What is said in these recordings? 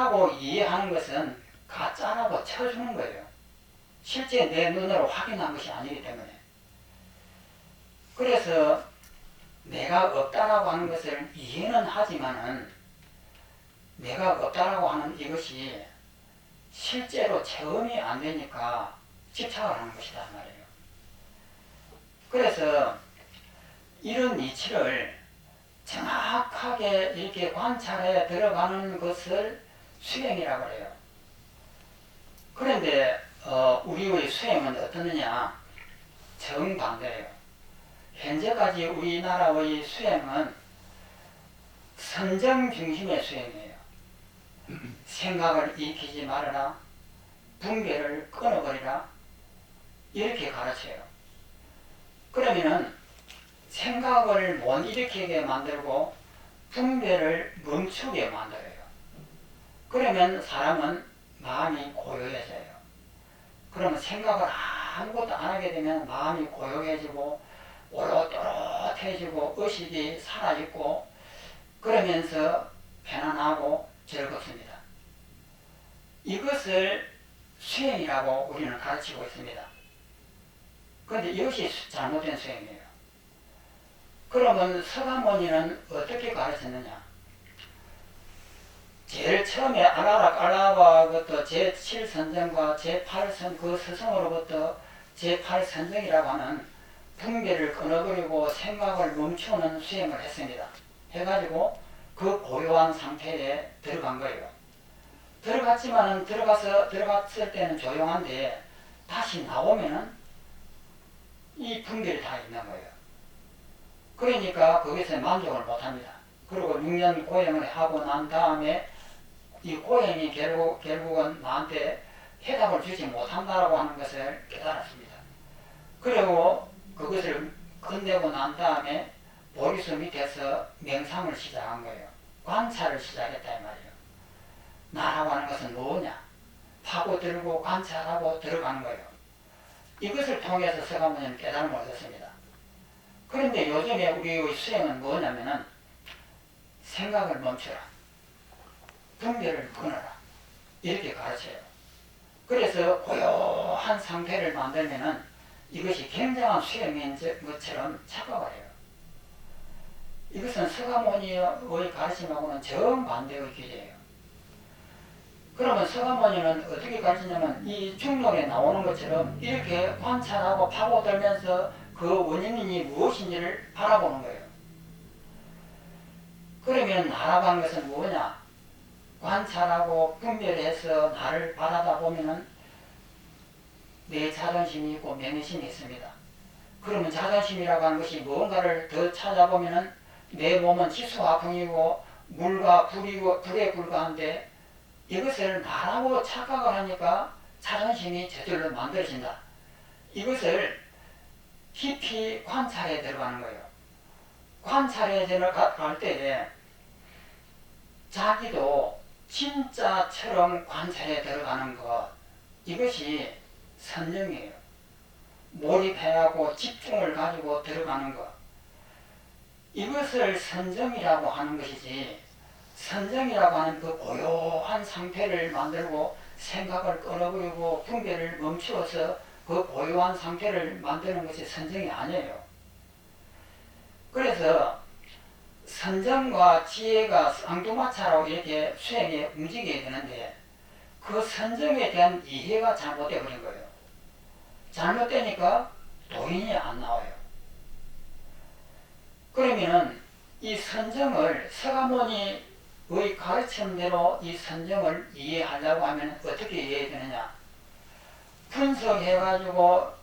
나라고 이해하는 것은 가짜라고 쳐주는 거예요. 실제 내 눈으로 확인한 것이 아니기 때문에. 그래서 내가 없다라고 하는 것을 이해는 하지만은 내가 없다라고 하는 이것이 실제로 체험이 안 되니까 집착을 하는 것이다 말이에요. 그래서 이런 이치를 정확하게 이렇게 관찰해 들어가는 것을 수행이라고 해요. 그런데 우리의 수행은 어떠느냐? 정반대예요. 현재까지 우리나라의 수행은 선정 중심의 수행이에요. 생각을 익히지 말아라, 분별을 끊어버리라, 이렇게 가르쳐요. 그러면은 생각을 못 일으키게 만들고 분별을 멈추게 만들어요. 그러면 사람은 마음이 고요해져요. 그러면 생각을 아무것도 안 하게 되면 마음이 고요해지고 오롯오롯해지고 의식이 살아있고 그러면서 편안하고 즐겁습니다. 이것을 수행이라고 우리는 가르치고 있습니다. 그런데 이것이 잘못된 수행이에요. 그러면 서가모니는 어떻게 가르쳤느냐? 제일 처음에 아라락알라바부터 제7선정과 제8선 그 스승으로부터 제8선정이라고 하는 분별을 끊어버리고 생각을 멈추는 수행을 했습니다. 해가지고 그 고요한 상태에 들어간 거예요. 들어갔지만은 들어갔을 때는 조용한데 다시 나오면은 이 분별이 다 있는 거예요. 그러니까 거기서 만족을 못 합니다. 그리고 6년 고행을 하고 난 다음에 이 고행이 결국은 나한테 해답을 주지 못한다라고 하는 것을 깨달았습니다. 그리고 그것을 끝내고 난 다음에 보리수 밑에서 명상을 시작한 거예요. 관찰을 시작했다 이 말이에요. 나라고 하는 것은 뭐냐? 파고들고 관찰하고 들어가는 거예요. 이것을 통해서 서가모니는 깨달음을 얻었습니다. 그런데 요즘에 우리의 수행은 뭐냐면은 생각을 멈춰라, 분별을 끊어라, 이렇게 가르쳐요. 그래서 고요한 상태를 만들면은 이것이 굉장한 수행인 것처럼 착각을 해요. 이것은 서가모니의 가르침하고는 정반대의 길이에요. 그러면 서가모니는 어떻게 가르치냐면 이 중록에 나오는 것처럼 이렇게 관찰하고 파고들면서 그 원인이 무엇인지를 바라보는 거예요. 그러면 나라고 하는 것은 뭐냐? 관찰하고 분별해서 나를 바라다 보면은 내 자존심이 있고 명예심이 있습니다. 그러면 자존심이라고 하는 것이 무언가를 더 찾아보면은 내 몸은 지수화풍이고 물과 불에 불과한데 이것을 나라고 착각을 하니까 자존심이 저절로 만들어진다. 이것을 깊이 관찰에 들어가는 거예요. 관찰에 들어갈 때에 자기도 진짜처럼 관찰에 들어가는 것, 이것이 선정이에요. 몰입해하고 집중을 가지고 들어가는 것, 이것을 선정이라고 하는 것이지, 선정이라고 하는 그 고요한 상태를 만들고 생각을 끊어버리고 분별을 멈추어서 그 고요한 상태를 만드는 것이 선정이 아니에요. 그래서 선정과 지혜가 쌍두마차로 이렇게 수행에 움직여야 되는데 그 선정에 대한 이해가 잘못되어 버린 거예요. 잘못되니까 도인이 안 나와요. 그러면은 이 선정을 서가모니의 가르침대로 이 선정을 이해하려고 하면 어떻게 이해해야 되느냐? 분석해가지고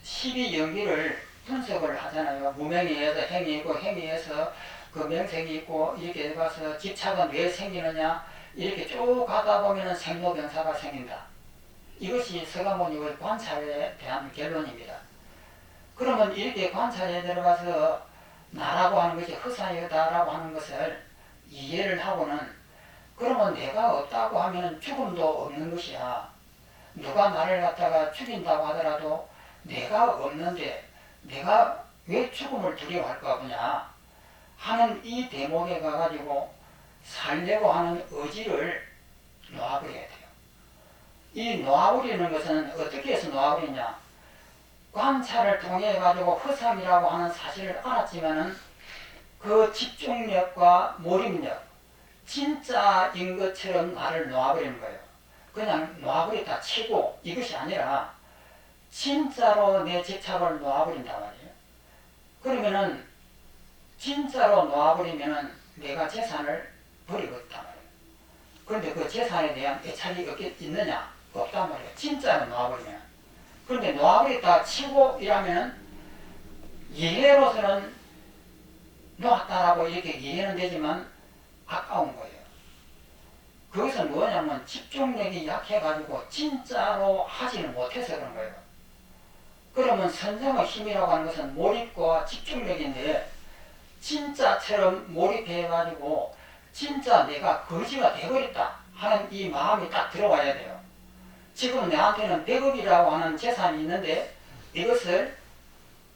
12연기를 분석을 하잖아요. 무명에 의해서 행이 있고 행에 의해서 그 명색이 있고 이렇게 해가서 집착은 왜 생기느냐 이렇게 쭉 가다 보면 생로병사가 생긴다. 이것이 서가모니의 관찰에 대한 결론입니다. 그러면 이렇게 관찰에 들어가서 나라고 하는 것이 허사여다라고 하는 것을 이해를 하고는 그러면 내가 없다고 하면 죽음도 없는 것이야. 누가 나를 갖다가 죽인다고 하더라도 내가 없는데 내가 왜 죽음을 두려워할까 보냐 하는 이 대목에 가가지고 살려고 하는 의지를 이 놓아버리는 것은 어떻게 해서 놓아버리냐? 관찰을 통해 가지고 허상이라고 하는 사실을 알았지만은 그 집중력과 몰입력, 진짜인 것처럼 나를 놓아버리는 거예요. 그냥 놓아버렸다 치고 이것이 아니라 진짜로 내 집착을 놓아버린단 말이에요. 그러면은 진짜로 놓아버리면은 내가 재산을 버리고 있단 말이에요. 그런데 그 재산에 대한 애착이 있느냐? 없단 말이에요. 진짜로 놓아버리면. 그런데 놓아버렸다 치고 이러면은 이해로서는 놓았다라고 이렇게 이해는 되지만 아까운 거예요. 그것은 뭐냐면 집중력이 약해가지고 진짜로 하지는 못해서 그런 거예요. 그러면 선정의 힘이라고 하는 것은 몰입과 집중력인데 진짜처럼 몰입해가지고 진짜 내가 거지가 되어버렸다 하는 이 마음이 딱 들어와야 돼요. 지금 내한테는 100억이라고 하는 재산이 있는데 이것을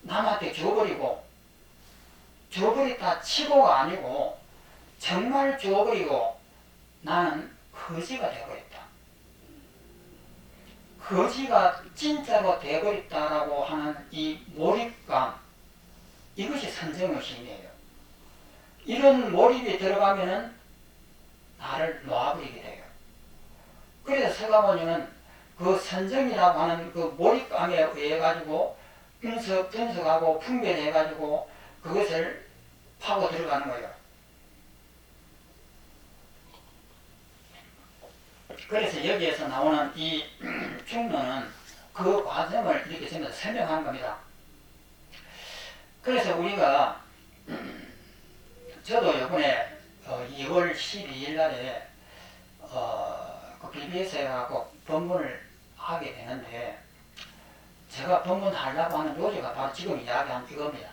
남한테 줘버리고 줘버렸다 치고가 아니고 정말 줘버리고 나는 거지가 되어버렸다. 거지가 진짜로 되어버렸다라고 하는 이 몰입감, 이것이 선정의 힘이에요. 이런 몰입이 들어가면은 나를 놓아버리게 돼요. 그래서 서가모니는 그 선정이라고 하는 그 몰입감에 의해 가지고 분석하고 분별해 가지고 그것을 파고 들어가는 거예요. 그래서 여기에서 나오는 이 충로는 그 과정을 이렇게 전부 설명하는 겁니다. 그래서 우리가 저도 이번에 2월 12일 날에 그 BBS에 가고 법문을 하게 되는데 제가 법문하려고 하는 요지가 바로 지금 이야기한 이겁니다.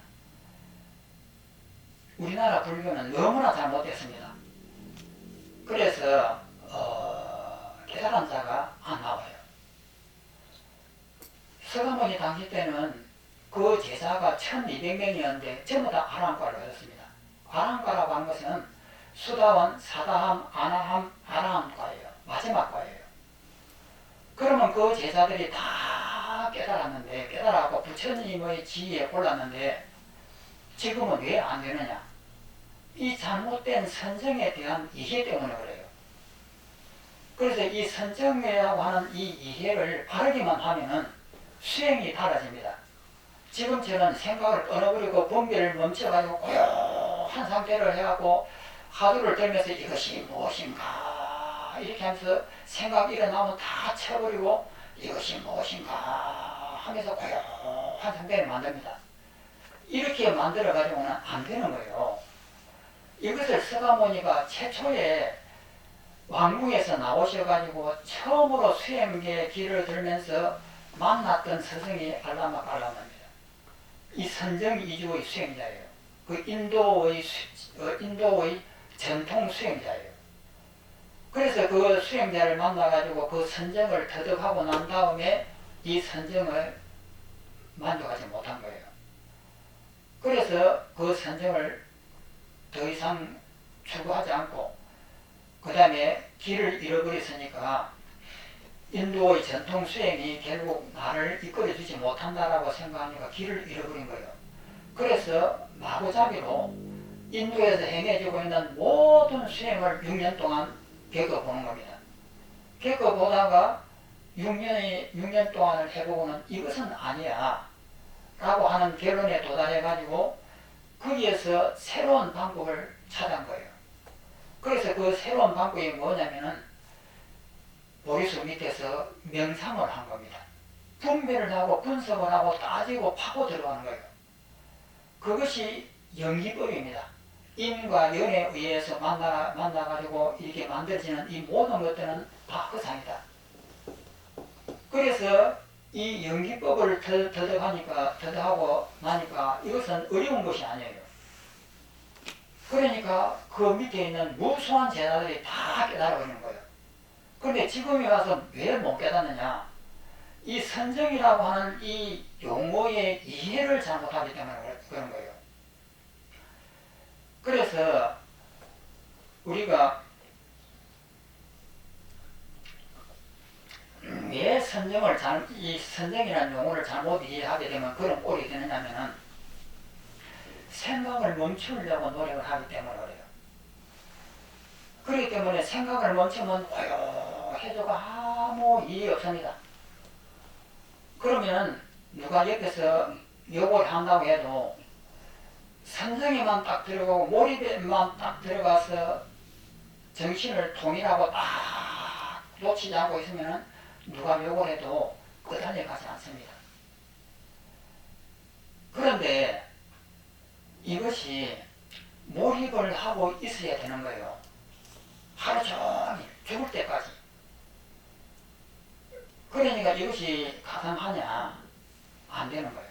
우리나라 불교는 너무나 잘못됐습니다. 그래서 깨달은 자가 안 나와요. 서가모니 당시 때는 그 제자가 1200명이었는데 전부 다 아라함과를 얻었습니다. 아라함과라고 하는 것은 수다원, 사다함, 아나함, 아라함과예요. 마지막 과예요. 그러면 그 제자들이 다 깨달았는데 깨달아갖고 부처님의 지위에 올랐는데 지금은 왜 안 되느냐? 이 잘못된 선정에 대한 이해 때문에 그래요. 그래서 이 선정이라고 하는 이 이해를 바르게만 하면은 수행이 달라집니다. 지금처럼 생각을 끊어버리고 분별을 멈춰가지고 고요한 상태를 해갖고 화두를 들면서 이것이 무엇인가 이렇게 하면서 생각이 일어나면 다 쳐버리고 이것이 무엇인가 하면서 고요한 상태를 만듭니다. 이렇게 만들어가지고는 안 되는 거예요. 이것을 서가모니가 최초에 왕궁에서 나오셔가지고 처음으로 수행의 길을 들면서 만났던 스승이 알라마 갈라마입니다. 이 선정 이주의 수행자예요. 그 인도의 전통 수행자예요. 그래서 그 수행자를 만나가지고 그 선정을 터득하고 난 다음에 이 선정을 만족하지 못한 거예요. 그래서 그 선정을 더 이상 추구하지 않고 그 다음에 길을 잃어버렸으니까 인도의 전통 수행이 결국 나를 이끌어주지 못한다라고 생각하니까 길을 잃어버린 거예요. 그래서 마구잡이로 인도에서 행해지고 있는 모든 수행을 6년 동안 겪어보는 겁니다. 겪어보다가 6년 동안을 해보고는 이것은 아니야 라고 하는 결론에 도달해가지고 거기에서 새로운 방법을 찾은 거예요. 그래서 그 새로운 방법이 뭐냐면은 보리수 밑에서 명상을 한 겁니다. 분별을 하고 분석을 하고 따지고 파고 들어가는 거예요. 그것이 연기법입니다. 인과 연에 의해서 만나가지고 이렇게 만들어지는 이 모든 것들은 다 허상이다. 그래서 이 연기법을 터득하고 나니까 이것은 어려운 것이 아니에요. 그러니까 그 밑에 있는 무수한 제자들이 다 깨달아버리는 거예요. 그런데 지금에 와서 왜 못 깨닫느냐? 이 선정이라고 하는 이 용어의 이해를 잘못하기 때문에 그런 거예요. 그래서 우리가 이 선정이라는 용어를 잘못 이해하게 되면 그런 꼴이 되느냐면은 생각을 멈추려고 노력을 하기 때문에 그래요. 그렇기 때문에 생각을 멈추면 고요해져가 아무 일이 없습니다. 그러면 누가 옆에서 욕을 한다고 해도 선정에만 딱 들어가고 몰입에만 딱 들어가서 정신을 통일하고 딱 놓치지 않고 있으면 누가 욕을 해도 끄달려 가지 않습니다. 그런데 이것이 몰입을 하고 있어야 되는 거예요. 하루 종일 죽을 때까지. 그러니까 이것이 가능하냐? 안 되는 거예요.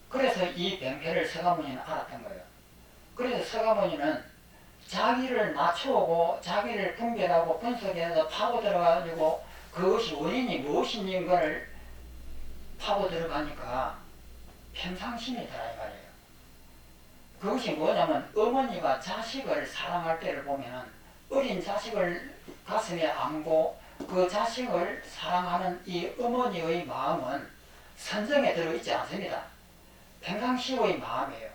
그래서 이 병폐를 서가모니는 알았던 거예요. 그래서 서가모니는 자기를 낮추고 자기를 분별하고 분석해서 파고 들어가지고 그것이 원인이 무엇인지 걸 파고 들어가니까 평상심이 더라 이 말이에요. 그것이 뭐냐면 어머니가 자식을 사랑할 때를 보면 어린 자식을 가슴에 안고 그 자식을 사랑하는 이 어머니의 마음은 선정에 들어있지 않습니다. 평상시의 마음이에요.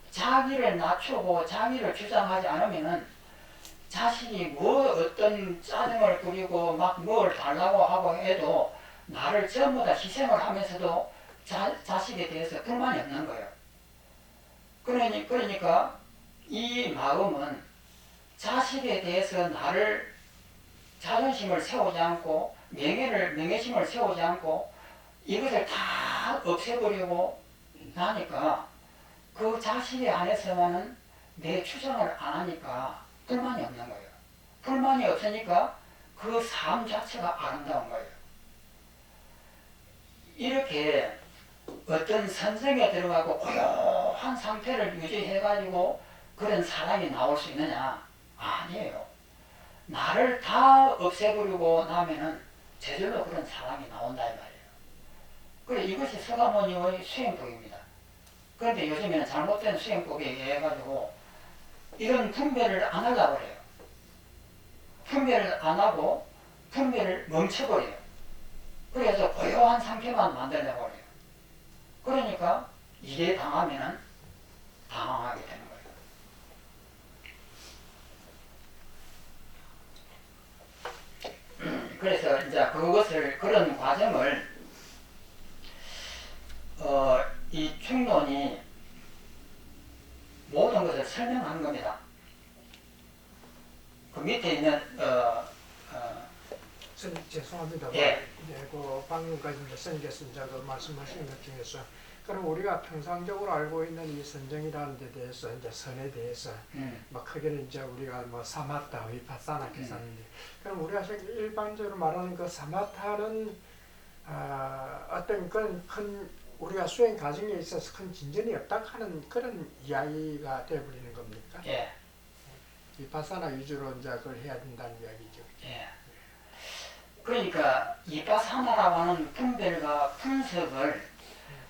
자기를 낮추고 자기를 주장하지 않으면은 자식이 뭐 어떤 짜증을 부리고 막 뭘 달라고 하고 해도 나를 전부 다 희생을 하면서도 자식에 대해서 불만이 없는 거예요. 그러니까 이 마음은 자식에 대해서 나를 자존심을 세우지 않고 명예심을 세우지 않고 이것을 다 없애버리고 나니까 그 자식에 안에서만은 내 주장을 안 하니까 불만이 없는 거예요. 불만이 없으니까 그 삶 자체가 아름다운 거예요. 이렇게 어떤 선정에 들어가고 고요한 상태를 유지해가지고 그런 사랑이 나올 수 있느냐? 아니에요. 나를 다 없애버리고 나면은 저절로 그런 사랑이 나온다 이 말이에요. 그래 이것이 서가모니의 수행법입니다. 그런데 요즘에는 잘못된 수행법에 의해가지고 이런 분별을 안 하려고 그래요. 분별을 안 하고 분별을 멈춰버려요. 그래서 고요한 상태만 만들려고 그래요. 그러니까 이래 당하면은 당황하게 되는 거예요. 그래서 이제 그런 과정을 이 충론이 모든 것을 설명한 겁니다. 그 밑에 있는 죄송합니다. 예. 그 방금까지 선생님께서 이제 그 말씀하신 것 중에서 그럼 우리가 평상적으로 알고 있는 이 선정이라는 데 대해서 이제 선에 대해서 뭐 크게는 이제 우리가 뭐 사마타, 위파사나 계산인데 그럼 우리가 일반적으로 말하는 그 사마타는 어떤 큰 우리가 수행 과정에 있어서 큰 진전이 없다 하는 그런 이야기가 되어버리는 겁니까? 예. 위파사나 위주로 이제 그걸 해야 된다는 이야기죠. 예. 그러니까 이파사나라고 하는 분별과 분석을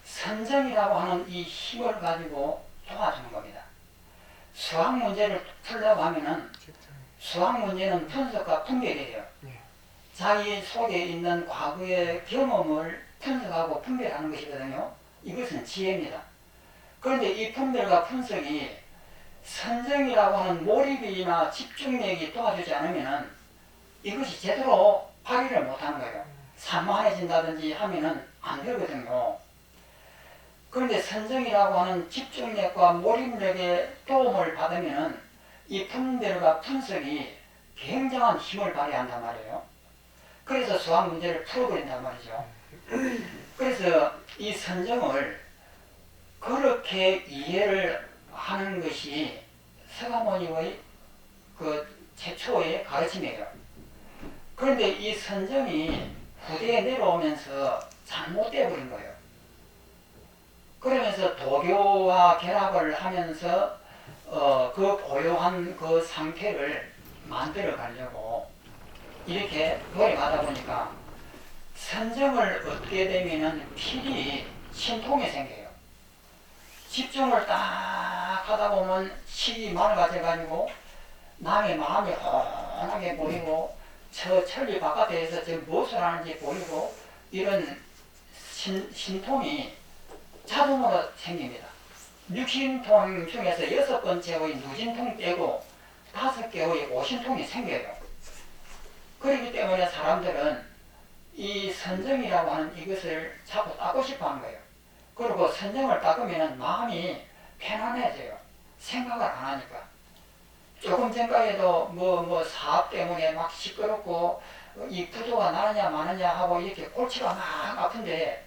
선정이라고 하는 이 힘을 가지고 도와주는 겁니다. 수학 문제를 풀려고 하면은 수학 문제는 분석과 분별이에요. 자기 속에 있는 과거의 경험을 분석하고 분별하는 것이거든요. 이것은 지혜입니다. 그런데 이 분별과 분석이 선정이라고 하는 몰입이나 집중력이 도와주지 않으면 이것이 제대로 발휘를 못하는 거예요. 산만해진다든지 하면은 안 되거든요. 그런데 선정이라고 하는 집중력과 몰입력의 도움을 받으면 이 분별과 분석이 굉장한 힘을 발휘한단 말이에요. 그래서 수학 문제를 풀어버린단 말이죠. 그래서 이 선정을 그렇게 이해를 하는 것이 서가모니의 그 최초의 가르침이에요. 그런데 이 선정이 후대에 내려오면서 잘못되어 버린 거예요. 그러면서 도교와 결합을 하면서 그 고요한 그 상태를 만들어 가려고 이렇게 노력하다 보니까 선정을 얻게 되면은 필히 신통이 생겨요. 집중을 딱 하다 보면 식이 맑아져가지고 남의 마음이 훤하게 보이고 저 천리 바깥에서 지금 무엇을 하는지 보이고 이런 신통이 자동으로 생깁니다. 육신통 중에서 6번째의 누진통 빼고 5개의 오신통이 생겨요. 그렇기 때문에 사람들은 이 선정이라고 하는 이것을 자꾸 닦고 싶어 하는 거예요. 그리고 선정을 닦으면 마음이 편안해져요. 생각을 안 하니까. 조금 전까지도 뭐 사업 때문에 막 시끄럽고 이 부도가 나느냐 마느냐 하고 이렇게 골치가 막 아픈데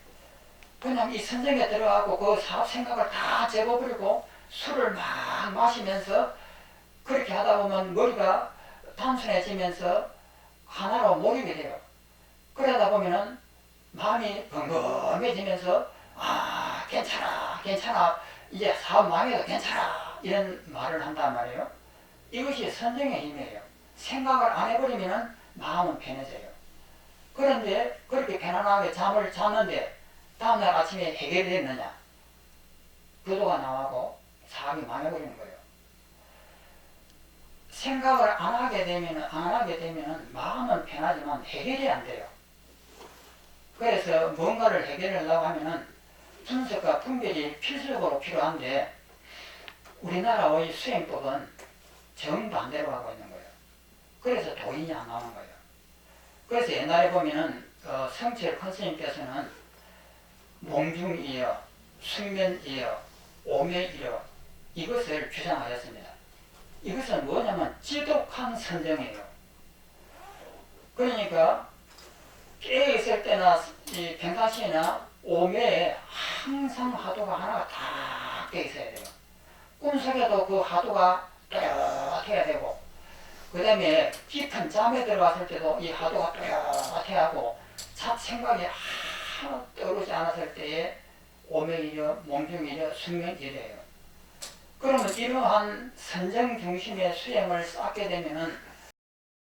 그냥 이 선정에 들어가고 그 사업 생각을 다 접어버리고 술을 막 마시면서 그렇게 하다 보면 머리가 단순해지면서 하나로 몰입이 돼요. 그러다 보면은 마음이 건강해지면서 아 괜찮아 괜찮아 이제 사업 망해도 괜찮아 이런 말을 한단 말이에요. 이것이 선정의 힘이에요. 생각을 안 해버리면 마음은 편해져요. 그런데 그렇게 편안하게 잠을 잤는데 다음날 아침에 해결이 됐느냐? 부도가 나가고 사업이 망해버리는 거예요. 생각을 안 하게 되면 마음은 편하지만 해결이 안 돼요. 그래서 뭔가를 해결하려고 하면은 분석과 분별이 필수적으로 필요한데 우리나라의 수행법은 정반대로 하고 있는 거예요. 그래서 도인이 안 나오는 거예요. 그래서 옛날에 보면은 성철 큰스님께서는 몽중이여, 숙면이여, 오매이여 이것을 주장하였습니다. 이것은 뭐냐면 지독한 선정이에요. 그러니까 깨어있을 때나 이 평상시에나 오매에 항상 화두가 하나가 다 깨어있어야 돼요. 꿈속에도 그 화두가 또렷해야 되고 그 다음에 깊은 잠에 들어갔을 때도 이 화두가 또렷해야 하고 잡생각이 하나 떠오르지 않았을 때에 오매이려 몽중이려 숙면이래요. 그러면 이러한 선정 중심의 수행을 쌓게 되면은